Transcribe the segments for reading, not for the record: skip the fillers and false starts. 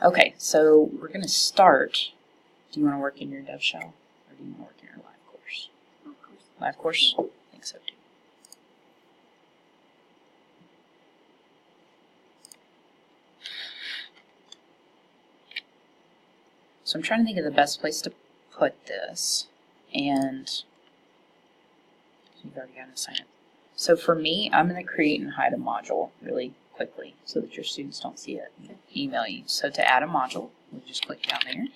Okay, so we're going to start. Do you want to work in your dev shell or do you want to work in your live course? Live course? I think so too. So I'm trying to think of the best place to put this, and you've already got to assign it. So for me, I'm going to create and hide a module really quickly so that your students don't see it and email you. So to add a module, we just click down there.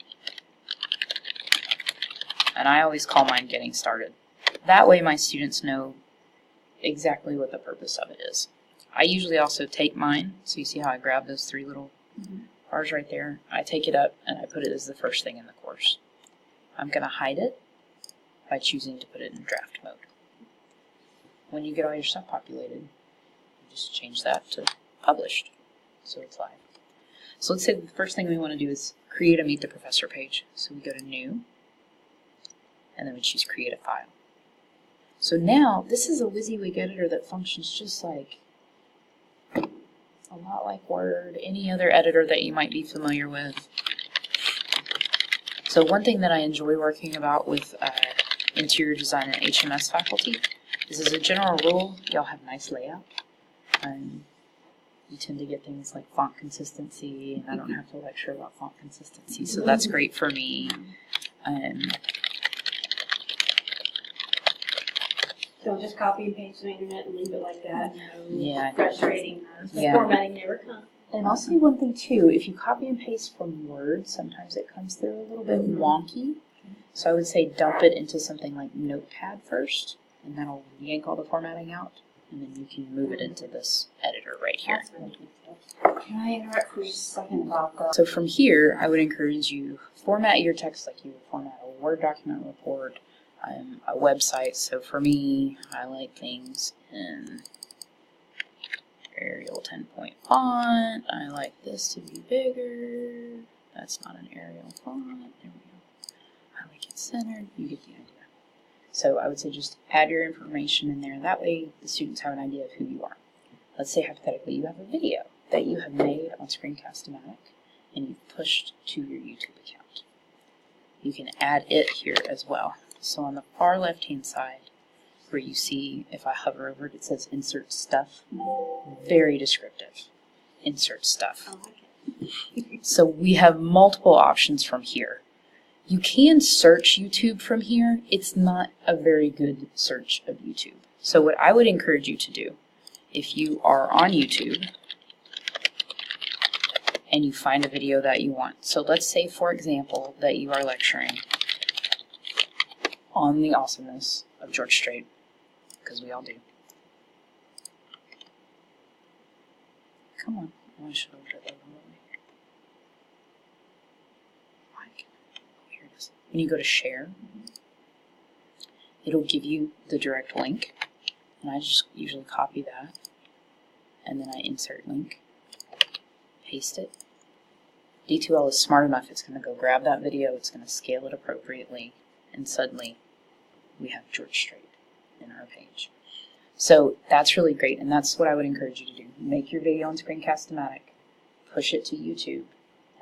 And I always call mine getting started. That way my students know exactly what the purpose of it is. I usually also take mine, so you see how I grab those three little bars right there. I take it up and I put it as the first thing in the course. I'm going to hide it by choosing to put it in draft mode. When you get all your stuff populated, you just change that to published, so it's live. So let's say the first thing we want to do is create a Meet the Professor page. So we go to New, and then we choose Create a File. So now, this is a WYSIWYG editor that functions just like, a lot like Word, any other editor that you might be familiar with. So one thing that I enjoy working about with interior design and HMS faculty is, as a general rule, y'all have nice layout. You tend to get things like font consistency, and I don't have to lecture about font consistency, so that's great for me. Don't just copy and paste the internet and leave it like that. Yeah. Frustrating. Yeah. Formatting never comes. And I'll say one thing too, if you copy and paste from Word, sometimes it comes through a little bit wonky. So I would say dump it into something like Notepad first, and that'll yank all the formatting out, and then you can move it into this editor right here. Can I interrupt for just a second about that? So from here, I would encourage you, format your text like you would format a Word document report, a website. So for me, I like things in Arial 10-point font. I like this to be bigger. That's not an Arial font. There we go. I like it centered. You get the idea. So I would say just add your information in there. That way the students have an idea of who you are. Let's say hypothetically you have a video that you have made on Screencast-O-Matic and you've pushed to your YouTube account. You can add it here as well. So on the far left-hand side, where you see, if I hover over it, it says Insert Stuff. Very descriptive. Insert Stuff. I like it. So we have multiple options from here. You can search YouTube from here. It's not a very good search of YouTube. So what I would encourage you to do, if you are on YouTube and you find a video that you want. So let's say, for example, that you are lecturing on the awesomeness of George Strait, because we all do. Come on, I want to show it a little bit. Like, here it is. When you go to share, it'll give you the direct link, and I just usually copy that, and then I insert link, paste it. D2L is smart enough, it's going to go grab that video, it's going to scale it appropriately, and suddenly we have George Strait in our page. So that's really great, and that's what I would encourage you to do. Make your video on Screencast-O-Matic, push it to YouTube,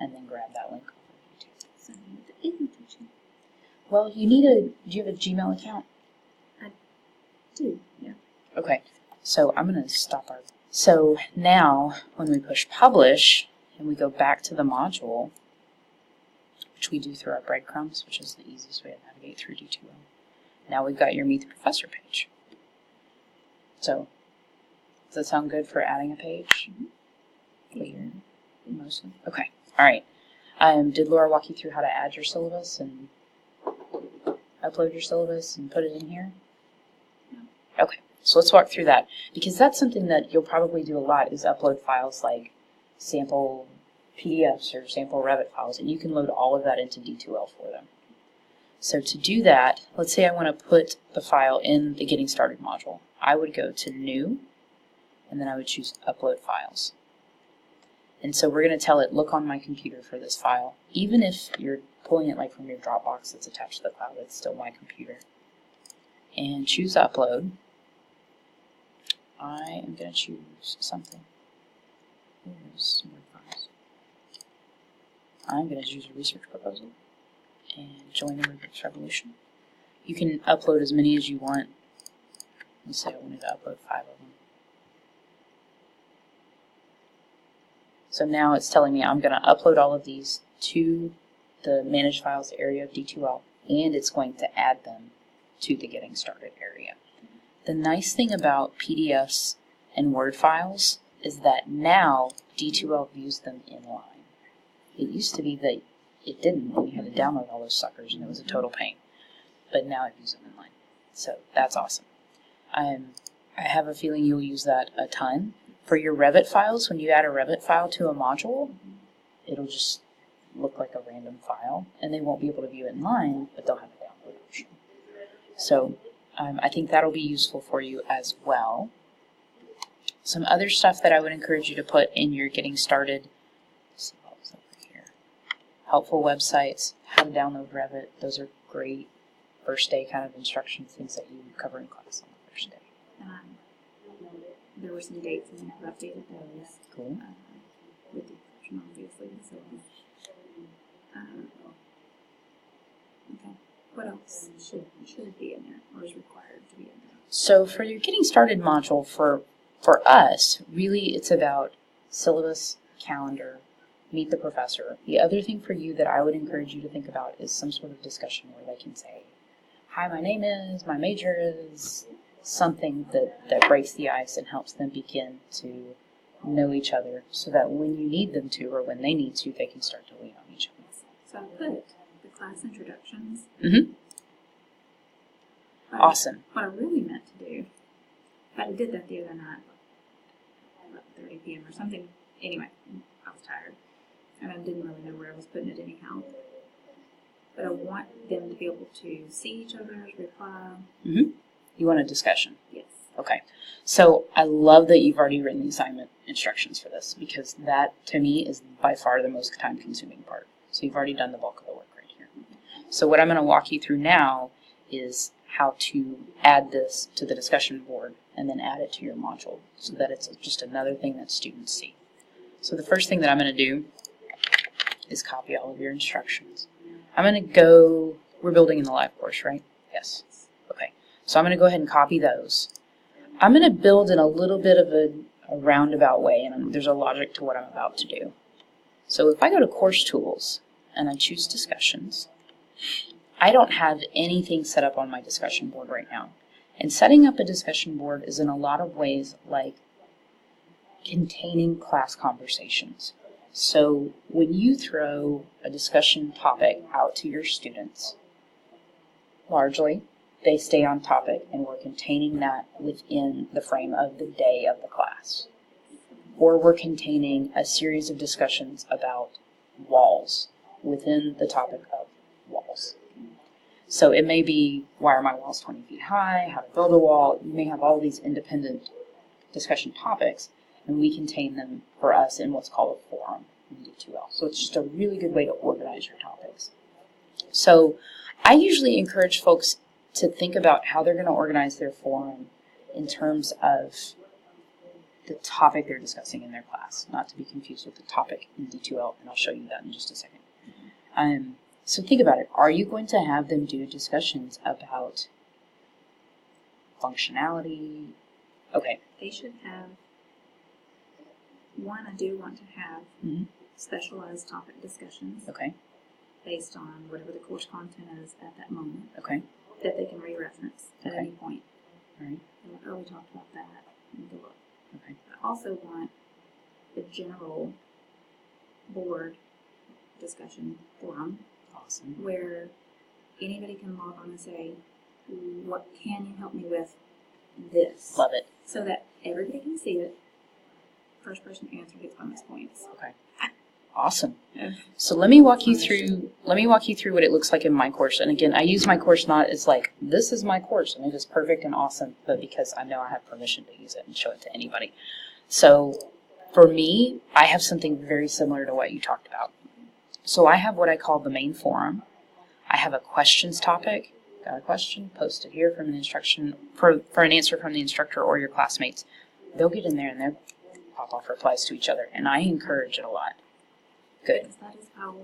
and then grab that link off of YouTube. Well, do you have a Gmail account? I do, yeah. Okay, so I'm going to stop our... So now, when we push publish, and we go back to the module, which we do through our breadcrumbs, which is the easiest way to navigate through D2L. Now we've got your Meet the Professor page. So, does that sound good for adding a page? Mostly? Okay, alright. Did Laura walk you through how to add your syllabus and upload your syllabus and put it in here? No. Okay, so let's walk through that, because that's something that you'll probably do a lot, is upload files like sample PDFs or sample Revit files, and you can load all of that into D2L for them. So to do that, let's say I want to put the file in the Getting Started module. I would go to New, and then I would choose Upload Files. And so we're going to tell it, look on my computer for this file. Even if you're pulling it like from your Dropbox that's attached to the cloud, it's still my computer. And choose Upload. I am going to choose something. Here's some more files. I'm going to choose a research proposal and join the rubrics revolution. You can upload as many as you want. Let's say I wanted to upload 5 of them. So now it's telling me I'm going to upload all of these to the Manage Files area of D2L, and it's going to add them to the Getting Started area. The nice thing about PDFs and Word files is that now D2L views them inline. It used to be that it didn't, and you had to download all those suckers, and it was a total pain. But now it views them inline. So that's awesome. I have a feeling you'll use that a ton. For your Revit files, when you add a Revit file to a module, it'll just look like a random file, and they won't be able to view it inline, but they'll have a download option. So I think that'll be useful for you as well. Some other stuff that I would encourage you to put in your Getting Started, let's see what was over here. Helpful websites, how to download Revit, those are great first day kind of instructions, things that you cover in class on the first day. There were some dates and I've updated those. Cool. With the exception, obviously. So, okay. What else should be in there or is required to be in there? So for your Getting Started module, for us, really it's about syllabus, calendar, meet the professor. The other thing for you that I would encourage you to think about is some sort of discussion where they can say, hi, my name is, my major is, something that breaks the ice and helps them begin to know each other so that when you need them to or when they need to, they can start to lean on each other. So I put the class introductions. Mm-hmm. Awesome. What I really meant to do, but I did that the other night, about 30 p.m. or something. Anyway, I was tired and I didn't really know where I was putting it anyhow. But I want them to be able to see each other's reply. Mm-hmm. You want a discussion? Yes. Okay. So I love that you've already written the assignment instructions for this because that, to me, is by far the most time-consuming part. So you've already done the bulk of the work right here. So what I'm going to walk you through now is how to add this to the discussion board and then add it to your module so that it's just another thing that students see. So the first thing that I'm going to do is copy all of your instructions. I'm going to go, we're building in the live course, right? Yes. Okay. So I'm going to go ahead and copy those. I'm going to build in a little bit of a roundabout way, and there's a logic to what I'm about to do. So if I go to Course Tools and I choose Discussions, I don't have anything set up on my discussion board right now. And setting up a discussion board is in a lot of ways like containing class conversations. So when you throw a discussion topic out to your students, largely, they stay on topic and we're containing that within the frame of the day of the class. Or we're containing a series of discussions about walls within the topic of walls. So it may be, why are my walls 20 feet high, how to build a wall. You may have all these independent discussion topics, and we contain them for us in what's called a forum in D2L. So it's just a really good way to organize your topics. So I usually encourage folks to think about how they're going to organize their forum in terms of the topic they're discussing in their class, not to be confused with the topic in D2L, and I'll show you that in just a second. So think about it. Are you going to have them do discussions about functionality? Okay. They should have, one, I do want to have specialized topic discussions. Okay. Based on whatever the course content is at that moment. Okay. That they can re-reference at any point. All right. I already talked about that in the book. Okay. I also want the general board discussion forum. Awesome. Where anybody can log on and say, what can you help me with this? Love it. So that everybody can see it. First person to answer gets bonus points. Okay. Awesome. So let me walk you through what it looks like in my course. And again, I use my course not as like, this is my course and it is perfect and awesome, but because I know I have permission to use it and show it to anybody. So for me, I have something very similar to what you talked about. So I have what I call the main forum. I have a questions topic. Got a question? Post it here from an instruction for an answer from the instructor or your classmates. They'll get in there and they'll pop off replies to each other, and I encourage it a lot. Good. Because that is how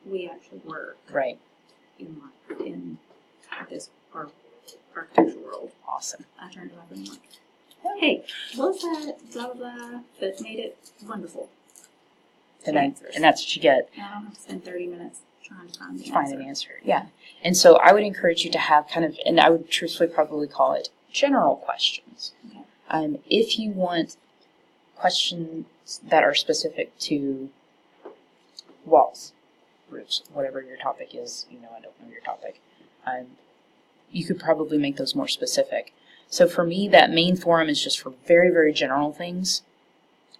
we actually work Right. in this architecture world. Awesome. I turned it off and went, hey, what was that blah blah blah that made it wonderful? And Answers. that's what you get. And I don't have to spend 30 minutes trying to find the Find answer. an answer. Yeah. And so I would encourage you to have kind of, and I would truthfully probably call it general questions. Okay. If you want questions that are specific to walls, roofs, whatever your topic is, I don't know your topic, you could probably make those more specific. So for me, that main forum is just for very, very general things.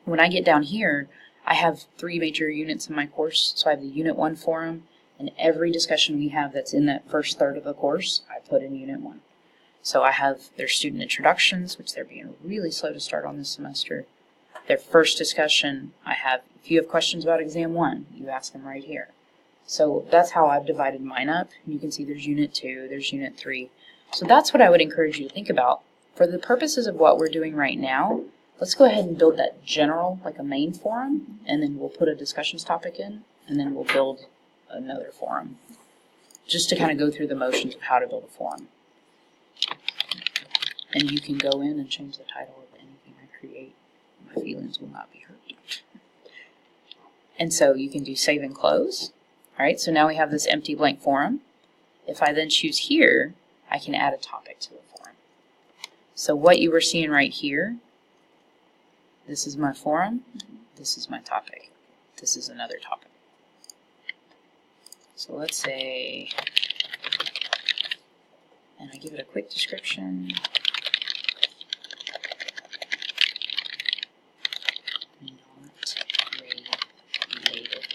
When I get down here, I have 3 major units in my course. So I have the Unit 1 forum, and every discussion we have that's in that first third of the course, I put in Unit 1. So I have their student introductions, which they're being really slow to start on this semester. Their first discussion, I have, if you have questions about Exam 1, you ask them right here. So that's how I've divided mine up. You can see there's Unit 2, there's Unit 3. So that's what I would encourage you to think about. For the purposes of what we're doing right now, let's go ahead and build that general, like a main forum, and then we'll put a discussions topic in, and then we'll build another forum, just to kind of go through the motions of how to build a forum. And you can go in and change the title of anything I create. My feelings will not be hurt. And so you can do save and close. All right, so now we have this empty blank forum. If I then choose here, I can add a topic to the forum. So what you were seeing right here, this is my forum, this is my topic, this is another topic. So let's say, and I give it a quick description. Not grade related.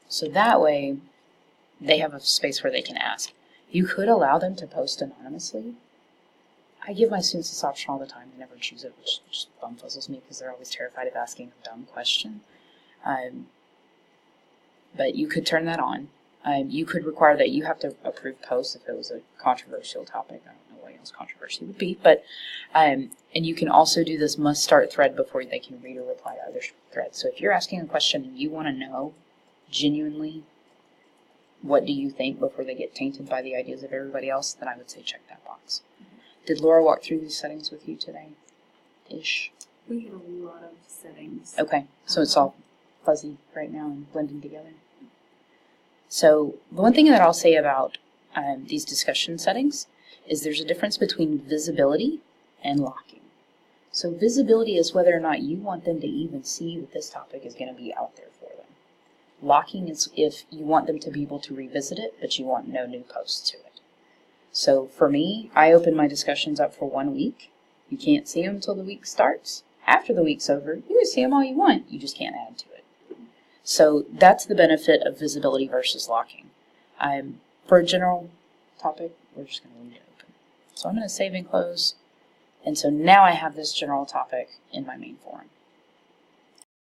So that way, they have a space where they can ask. You could allow them to post anonymously. I give my students this option all the time. They never choose it, which just bumfuzzles me because they're always terrified of asking a dumb question. But you could turn that on. You could require that you have to approve posts if it was a controversial topic. I don't know what else controversy would be, but and you can also do this must start thread before they can read or reply to other threads. So if you're asking a question and you want to know genuinely what do you think before they get tainted by the ideas of everybody else, then I would say check that box. Did Laura walk through these settings with you today? Ish. We had a lot of settings. Okay, so it's all fuzzy right now and blending together. So the one thing that I'll say about these discussion settings is there's a difference between visibility and locking. So visibility is whether or not you want them to even see that this topic is going to be out there for them. Locking is if you want them to be able to revisit it, but you want no new posts to it. So for me, I open my discussions up for 1 week. You can't see them until the week starts. After the week's over, you can see them all you want. You just can't add to it. So that's the benefit of visibility versus locking. For a general topic, we're just going to leave it open. So I'm going to save and close. And so now I have this general topic in my main forum.